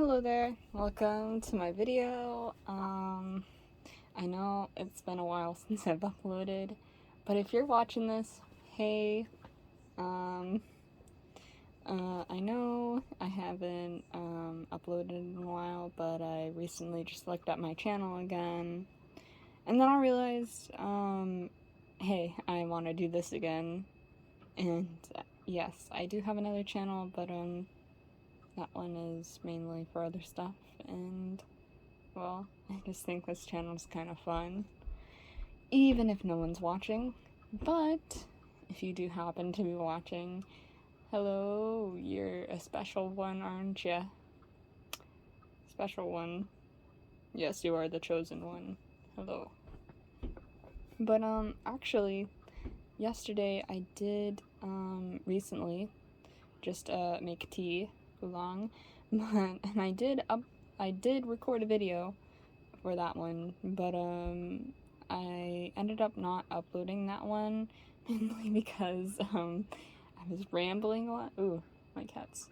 Hello there, welcome to my video. I know it's been a while since I've uploaded, but if you're watching this, hey, I know I haven't uploaded in a while, but I recently just looked at my channel again, and then I realized, hey, I want to do this again, and yes, I do have another channel, but that one is mainly for other stuff, and, well, I just think this channel's kind of fun, even if no one's watching. But if you do happen to be watching, hello, you're a special one, aren't ya? Special one. Yes, you are the chosen one. Hello. But, actually, yesterday I did, recently, just, make tea, Oolong, and I did record a video for that one, but I ended up not uploading that one, mainly because I was rambling a lot. Ooh, my cats.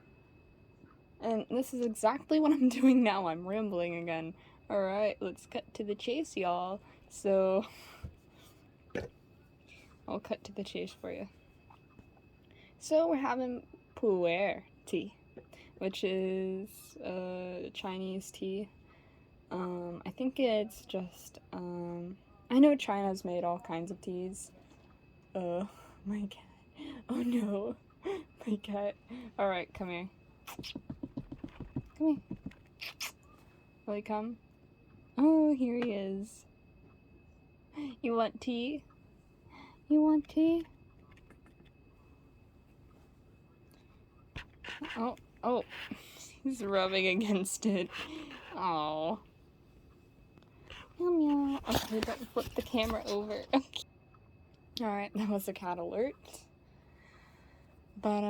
And this is exactly what I'm doing now, I'm rambling again. Alright, let's cut to the chase, y'all. So, I'll cut to the chase for you. So, we're having Pu'er Tea, which is Chinese tea. I think it's just, I know China's made all kinds of teas. My cat. Oh no, my cat. Alright, come here. Come here. Will he come? Oh, here he is. You want tea? You want tea? Oh, he's rubbing against it. Oh. Meow meow. Okay, don't flip the camera over. Okay. Alright, that was a cat alert. But,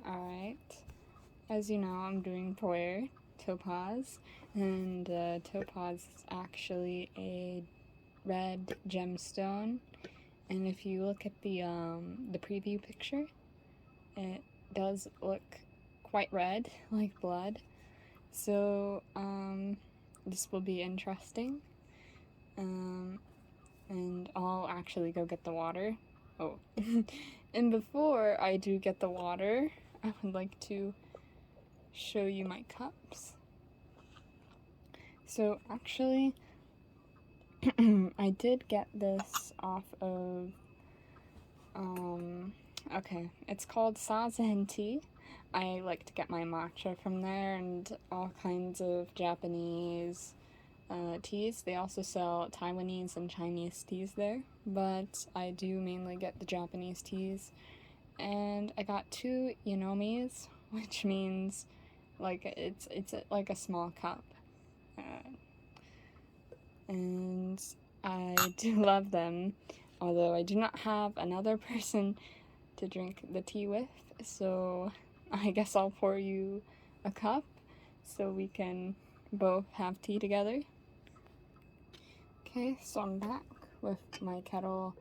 alright. As you know, I'm doing Pu'er, Topaz, and Topaz is actually a red gemstone, and if you look at the preview picture, it does look quite red, like blood, so, this will be interesting, and I'll actually go get the water. Oh, and before I do get the water, I would like to show you my cups. So actually, I did get this off of, okay, it's called Sazen Tea. I like to get my matcha from there and all kinds of Japanese teas. They also sell Taiwanese and Chinese teas there, but I do mainly get the Japanese teas. And I got 2 Yonomis, which means like it's like a small cup, and I do love them, although I do not have another person to drink the tea with, so I guess I'll pour you a cup so we can both have tea together. Okay, so I'm back with my kettle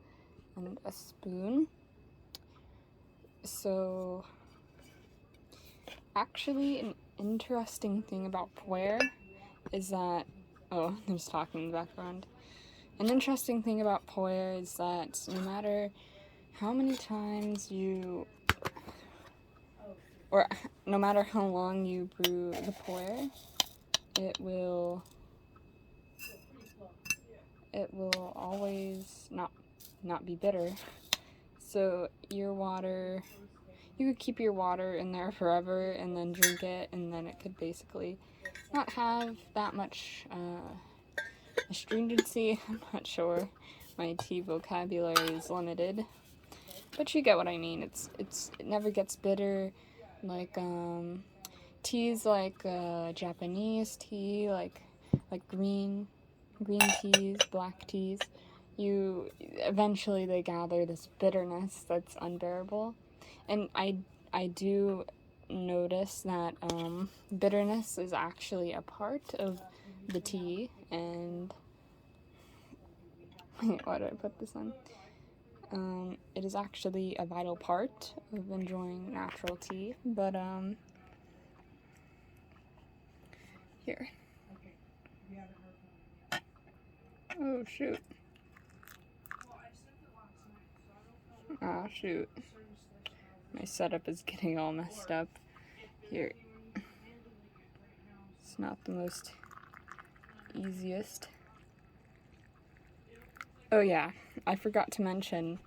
and a spoon. So actually, an interesting thing about Pu'er is that, oh, there's talking in the background. An interesting thing about Pu'er is that no matter how many times or no matter how long you brew the Pu'er, it will always not be bitter. So your water, you could keep your water in there forever and then drink it, and then it could basically not have that much astringency. I'm not sure. My tea vocabulary is limited, but you get what I mean. It never gets bitter, like teas like Japanese tea, like green teas, black teas. Eventually they gather this bitterness that's unbearable, and I do notice that bitterness is actually a part of the tea, and why did I put this on? It is actually a vital part of enjoying natural tea, but Here. Oh, shoot. Ah, shoot. My setup is getting all messed up. Here. It's not the most easiest. Oh yeah, I forgot to mention,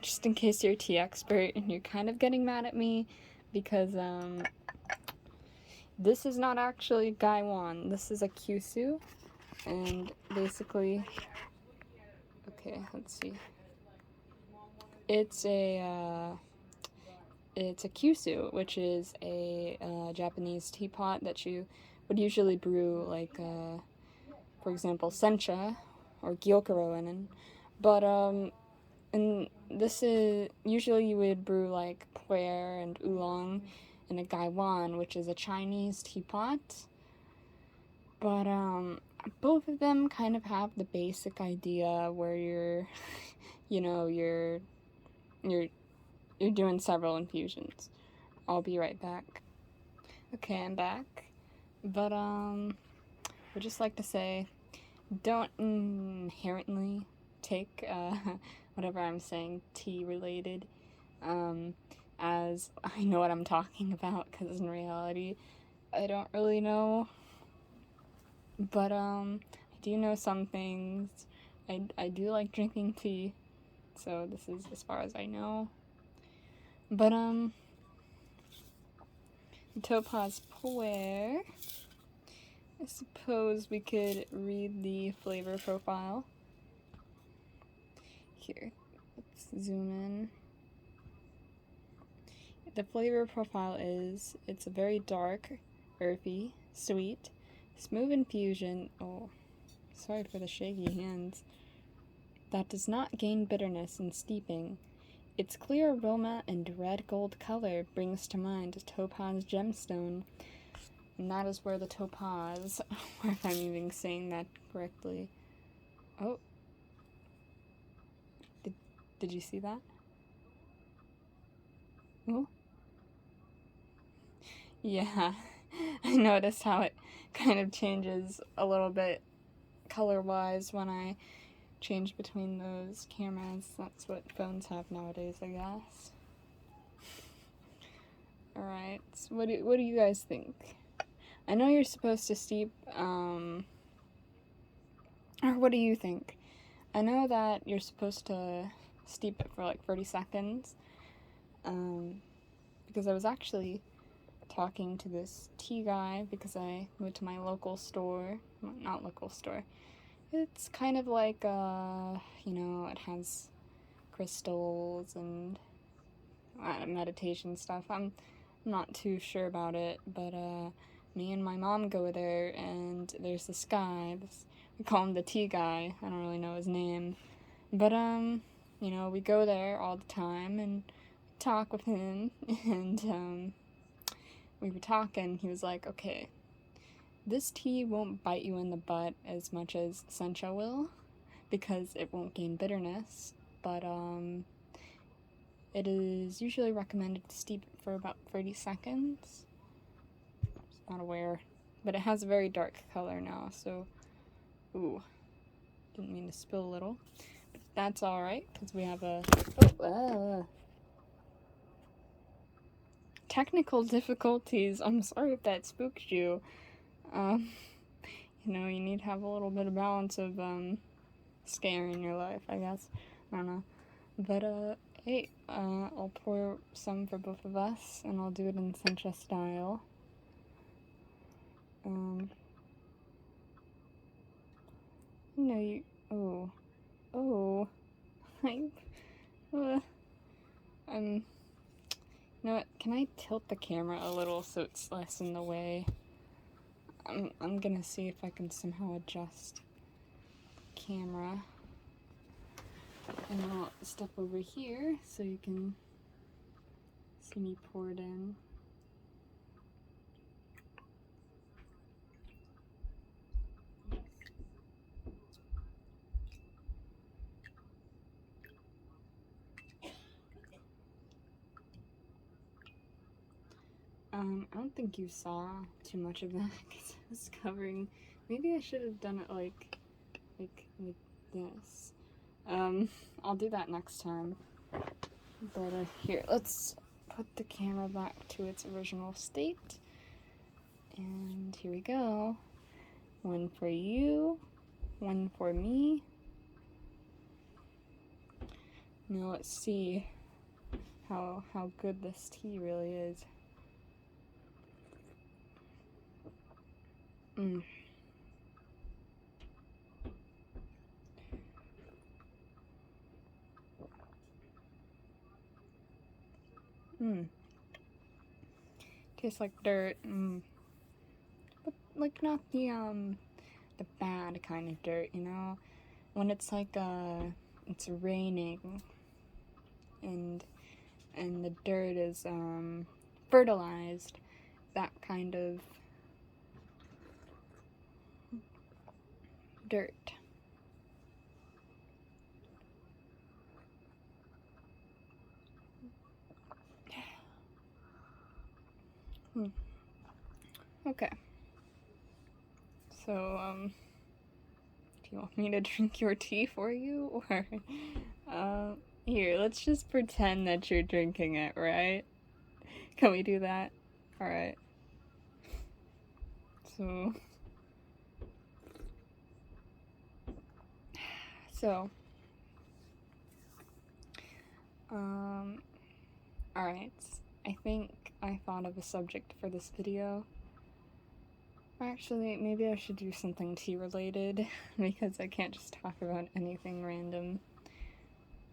just in case you're a tea expert and you're kind of getting mad at me, because this is not actually Gaiwan, this is a Kyushu, and basically, okay, let's see, it's a Kyushu, which is a Japanese teapot that you would usually brew, like, for example, sencha, or gyokuro in, but, and this is, usually you would brew, like, pu'er and oolong in a gaiwan, which is a Chinese teapot, but, both of them kind of have the basic idea where you're, you know, you're doing several infusions. I'll be right back. Okay, I'm back, but, would just like to say, don't inherently take, whatever I'm saying tea related, as I know what I'm talking about, because in reality, I don't really know, but, I do know some things. I do like drinking tea, so this is as far as I know, but, Topaz Pu'er, I suppose we could read the flavor profile. Here, let's zoom in. The flavor profile is, it's a very dark, earthy, sweet, smooth infusion, oh, sorry for the shaky hands, that does not gain bitterness in steeping. Its clear aroma and red gold color brings to mind a topaz gemstone, and that is where the topaz, or if I'm even saying that correctly, oh, did you see that? Oh, yeah, I noticed how it kind of changes a little bit color-wise when I change between those cameras. That's what phones have nowadays, I guess. Alright, so what do you guys think? I know you're supposed to steep, or what do you think? I know that you're supposed to steep it for like 30 seconds, because I was actually talking to this tea guy, because I went to my local store, well, not local store, it's kind of like, you know, it has crystals and meditation stuff. I'm not too sure about it, but me and my mom go there, and there's this guy, we call him the tea guy, I don't really know his name, but you know, we go there all the time and talk with him, and we were talking, he was like, okay, this tea won't bite you in the butt as much as sencha will, because it won't gain bitterness, but it is usually recommended to steep it for about 30 seconds. I'm not aware, but it has a very dark color now, so, ooh, didn't mean to spill a little, but that's alright, because we have a, technical difficulties. I'm sorry if that spooked you. You know, you need to have a little bit of balance of, scare in your life, I guess. I don't know. But, hey, I'll pour some for both of us, and I'll do it in sencha style. No, you, oh, you know what, can I tilt the camera a little so it's less in the way? I'm gonna see if I can somehow adjust the camera. And I'll step over here so you can see me pour it in. I don't think you saw too much of that because I was covering. Maybe I should have done it like this. I'll do that next time. But here, let's put the camera back to its original state. And here we go. One for you, one for me. Now let's see how good this tea really is. Tastes like dirt. But like not the bad kind of dirt, you know? When it's like it's raining and the dirt is fertilized, that kind of dirt. Okay. So, do you want me to drink your tea for you? Or, here, let's just pretend that you're drinking it, right? Can we do that? Alright. So, alright. I think I thought of a subject for this video. Actually, maybe I should do something tea related because I can't just talk about anything random.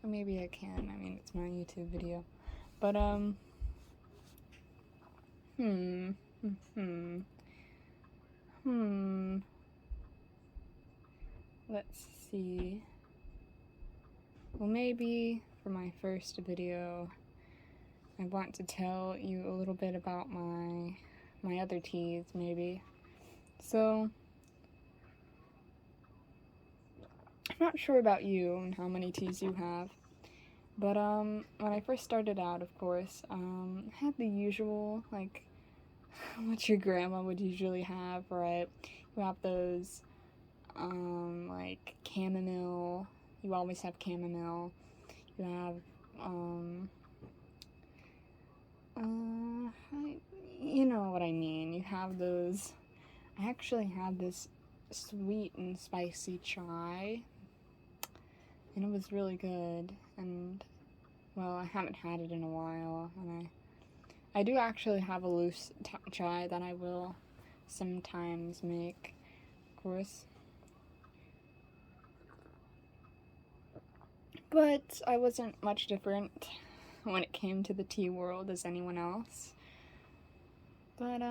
Or maybe I can. I mean, it's my YouTube video. But, let's see. Well, maybe for my first video, I want to tell you a little bit about my other teas, maybe. So, I'm not sure about you and how many teas you have, but when I first started out, of course, I had the usual, like, what your grandma would usually have, right? You have those, like, chamomile. You always have chamomile. You have, you know what I mean. You have those. I actually had this sweet and spicy chai, and it was really good. And, well, I haven't had it in a while, and I do actually have a loose chai that I will sometimes make, of course. But I wasn't much different when it came to the tea world as anyone else. But,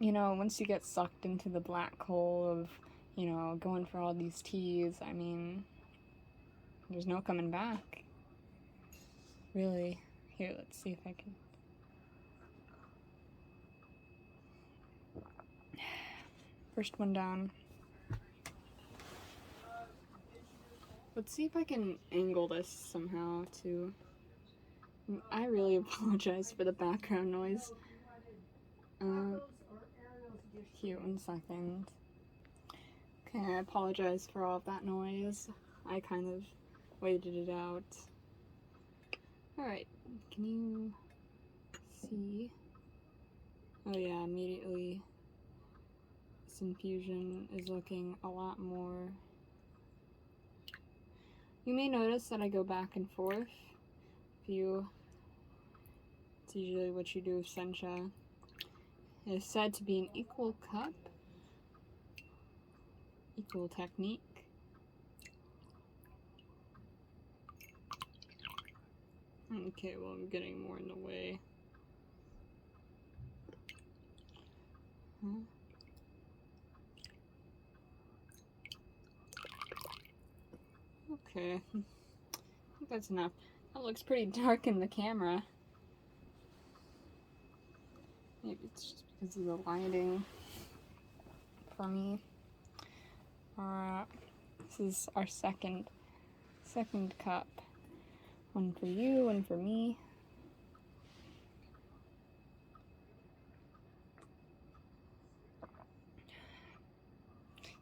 you know, once you get sucked into the black hole of, you know, going for all these teas, I mean, there's no coming back. Really. Here, let's see if I can. First one down. Let's see if I can angle this somehow, too. I really apologize for the background noise. Here, 1 second. Okay, I apologize for all of that noise. I kind of waited it out. Alright, can you see? Oh yeah, immediately this infusion is looking a lot more. You may notice that I go back and forth. It's usually what you do with sencha. It is said to be an equal cup, equal technique. Okay, well, I'm getting more in the way. Okay, I think that's enough. That looks pretty dark in the camera. Maybe it's just because of the lighting for me. This is our second cup. One for you, one for me.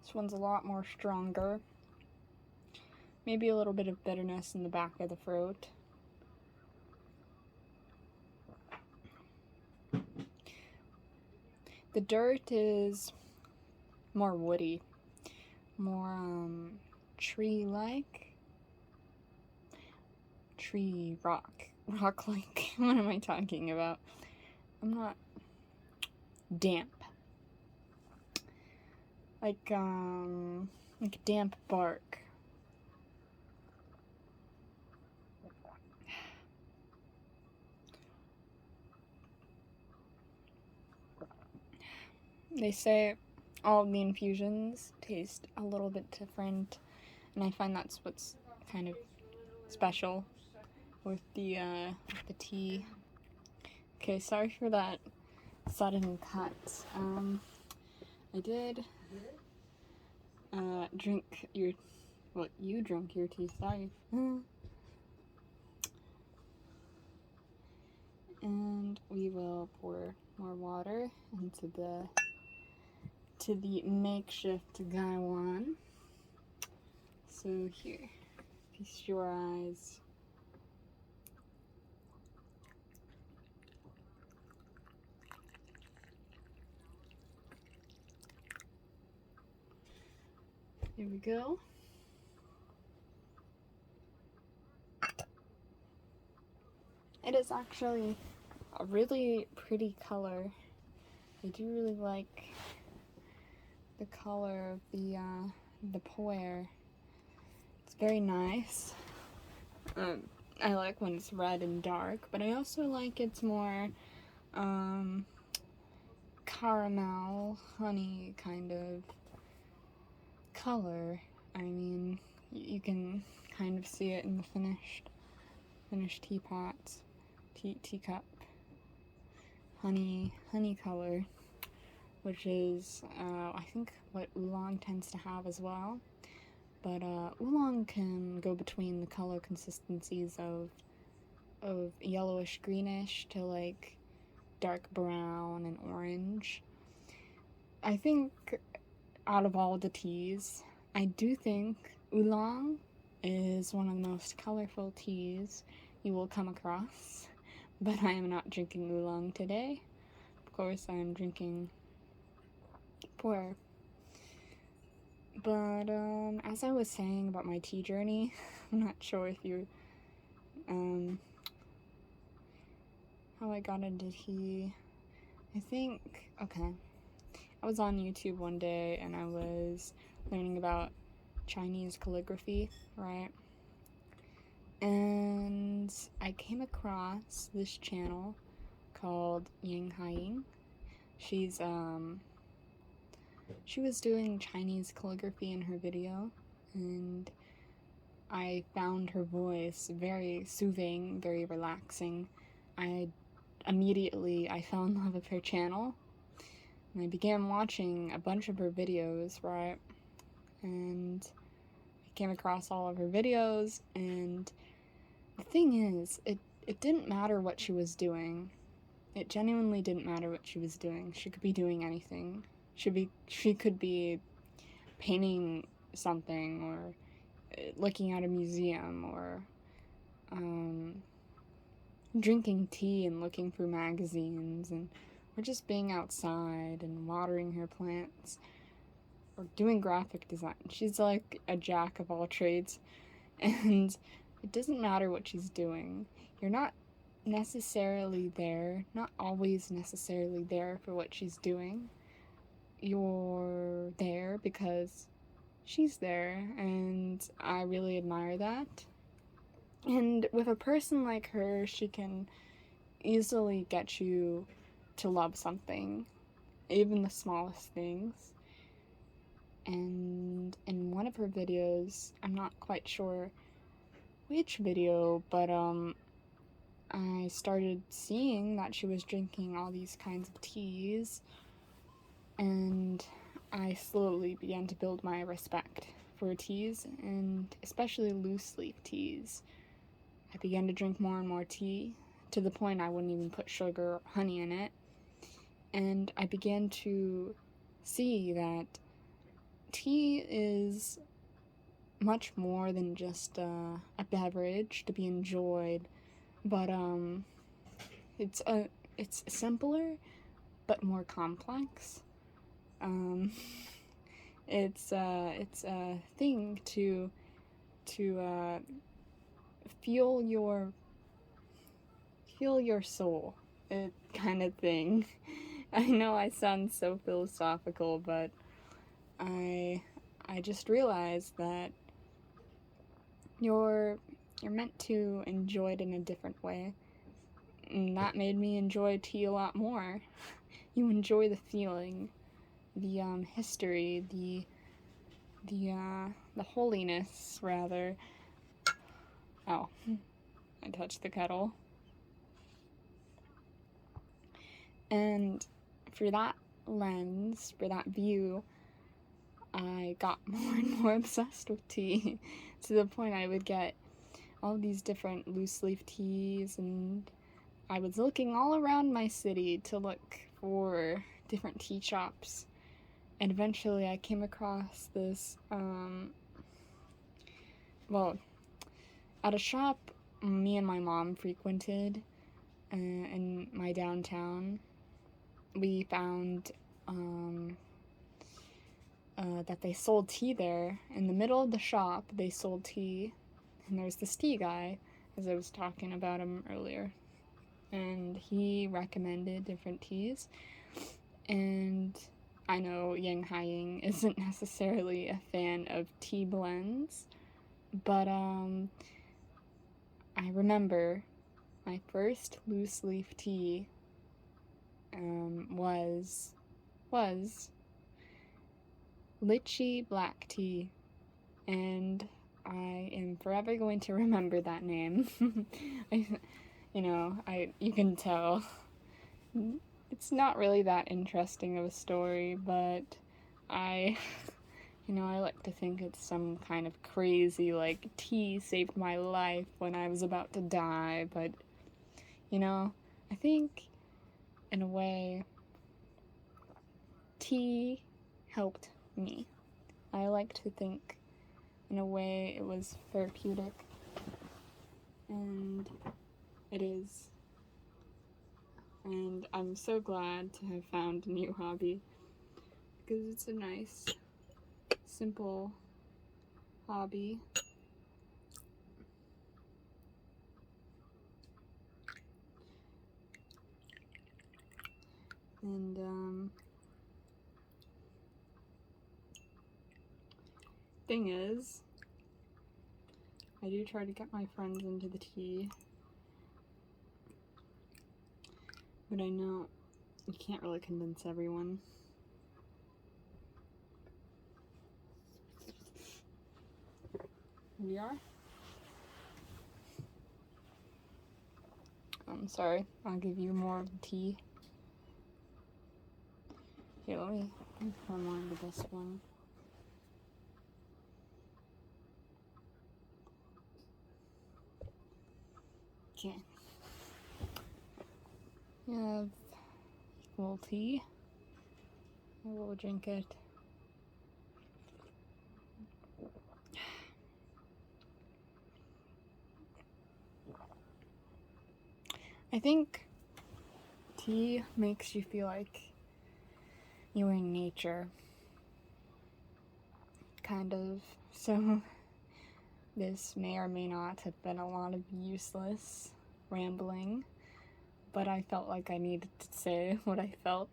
This one's a lot more stronger. Maybe a little bit of bitterness in the back of the throat. The dirt is more woody, more tree-like. Tree rock-like. What am I talking about? I'm not damp. Like damp bark. They say all of the infusions taste a little bit different, and I find that's what's kind of special with the tea. Okay, sorry for that sudden cut. I did drink your, well, you drank your tea, sorry. And we will pour more water into the makeshift gaiwan. So here, feast your eyes. Here we go. It is actually a really pretty color. I do really like the color of the pu'er. It's very nice. I like when it's red and dark, but I also like it's more caramel, honey kind of color. I mean, you can kind of see it in the finished teapots, teacup. Honey color, which is I think what Oolong tends to have as well. But Oolong can go between the color consistencies of yellowish greenish to like dark brown and orange. I think out of all the teas, I do think Oolong is one of the most colorful teas you will come across. But I am not drinking Oolong today. Of course, I am drinking pu'er. But as I was saying about my tea journey, I'm not sure if you how I got into tea. I think, okay, I was on YouTube one day and I was learning about Chinese calligraphy, right? And I came across this channel called Ying Haiying. She was doing Chinese calligraphy in her video, and I found her voice very soothing, very relaxing. I fell in love with her channel, and I began watching a bunch of her videos, right? And I came across all of her videos, and the thing is, it didn't matter what she was doing. It genuinely didn't matter what she was doing. She could be doing anything. She could be painting something, or looking at a museum, or drinking tea and looking through magazines, or just being outside and watering her plants, or doing graphic design. She's like a jack of all trades, and it doesn't matter what she's doing. You're not necessarily there, not always necessarily there for what she's doing. You're there because she's there, and I really admire that. And with a person like her, she can easily get you to love something, even the smallest things. And in one of her videos, I'm not quite sure which video, but I started seeing that she was drinking all these kinds of teas, and I slowly began to build my respect for teas, and especially loose leaf teas. I began to drink more and more tea, to the point I wouldn't even put sugar or honey in it, and I began to see that tea is much more than just a beverage to be enjoyed, but it's simpler but more complex. It's a thing to feel your soul, kind of thing. I know I sound so philosophical, but I just realized that you're meant to enjoy it in a different way, and that made me enjoy tea a lot more. You enjoy the feeling, the history, the holiness, rather. Oh, I touched the kettle. And for that lens, for that view, I got more and more obsessed with tea, to the point I would get all these different loose leaf teas, and I was looking all around my city to look for different tea shops, and eventually I came across this, at a shop me and my mom frequented in my downtown. We found that they sold tea there. In the middle of the shop, they sold tea, and there's this tea guy, as I was talking about him earlier, and he recommended different teas. And I know Yang Haiying isn't necessarily a fan of tea blends, but I remember my first loose leaf tea was Glitchy Black tea, and I am forever going to remember that name. You can tell it's not really that interesting of a story, but I like to think it's some kind of crazy, like, tea saved my life when I was about to die, but, I think, in a way, tea helped me. I like to think, in a way, it was therapeutic, and it is. And I'm so glad to have found a new hobby, because it's a nice, simple hobby. And thing is, I do try to get my friends into the tea, but I know you can't really convince everyone. We are? I'm sorry, I'll give you more of the tea. Here, let me pour more into this one. Okay. You have equal tea. I will drink it. I think tea makes you feel like you're in nature. Kind of. So this may or may not have been a lot of useless rambling, but I felt like I needed to say what I felt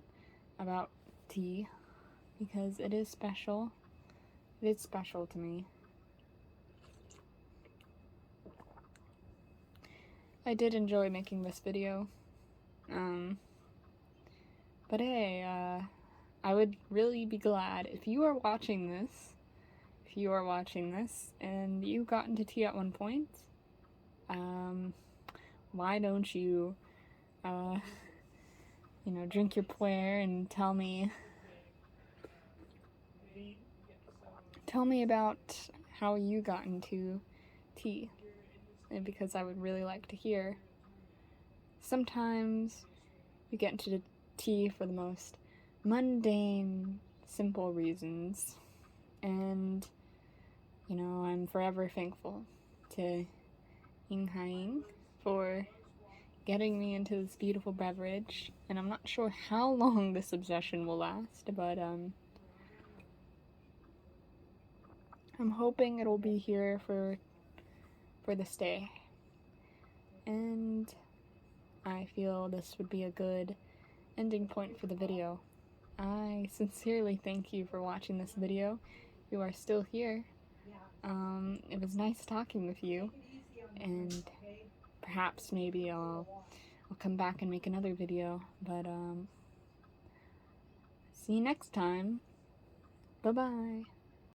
about tea, because it is special. It is special to me. I did enjoy making this video. But hey, I would really be glad if you are watching this, and you got into tea at one point, why don't you, drink your pu'er and tell me about how you got into tea, because I would really like to hear. Sometimes you get into tea for the most mundane, simple reasons, and you know, I'm forever thankful to Ying Haing for getting me into this beautiful beverage, and I'm not sure how long this obsession will last, but I'm hoping it'll be here for the stay. And I feel this would be a good ending point for the video. I sincerely thank you for watching this video. If you are still here, it was nice talking with you, and perhaps maybe I'll come back and make another video, but see you next time. Bye bye.